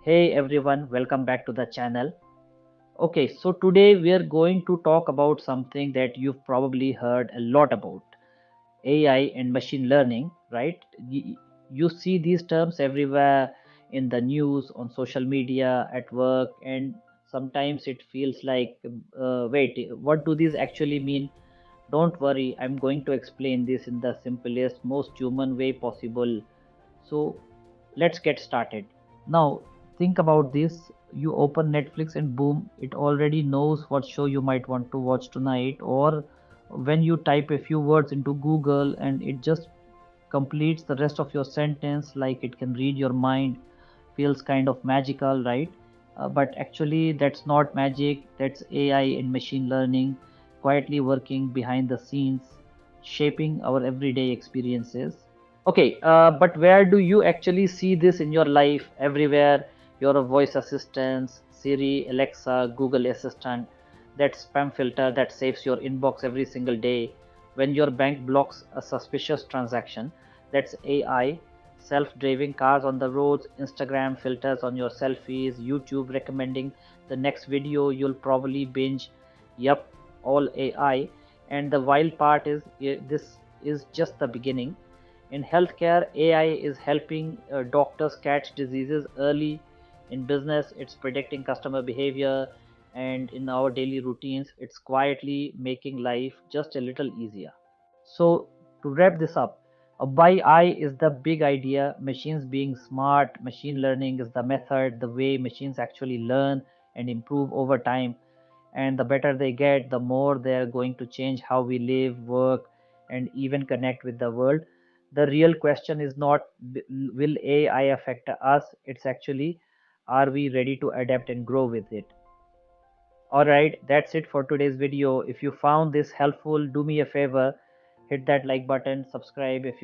Hey everyone, welcome back to the channel. Okay, so today we are going to talk about something that you've probably heard a lot about, AI and machine learning, right? You see these terms everywhere in the news, on social media, at work, and sometimes it feels like, wait, what do these actually mean? Don't worry, I'm going to explain this in the simplest, most human way possible. So let's get started. Now, think about this. You open Netflix and boom, it already knows what show you might want to watch tonight. Or when you type a few words into Google and it just completes the rest of your sentence, like it can read your mind, feels kind of magical, right? But actually, that's not magic, that's AI and machine learning quietly working behind the scenes, shaping our everyday experiences. Okay, but where do you actually see this in your life? Everywhere, your voice assistants, Siri, Alexa, Google Assistant, that spam filter that saves your inbox every single day. When your bank blocks a suspicious transaction, that's AI. Self-driving cars on the roads, Instagram filters on your selfies, YouTube recommending the next video you'll probably binge. Yup, all AI. And the wild part is this is just the beginning. In healthcare, AI is helping doctors catch diseases early. In business, it's predicting customer behavior. And in our daily routines, it's quietly making life just a little easier. So, to wrap this up, a by eye is the big idea, machines being smart, machine learning is the method, the way machines actually learn and improve over time. And the better they get, the more they're going to change how we live, work, and even connect with the world. The real question is not will AI affect us, it's actually are we ready to adapt and grow with it. Alright, that's it for today's video. If you found this helpful, do me a favor, hit that like button, subscribe if you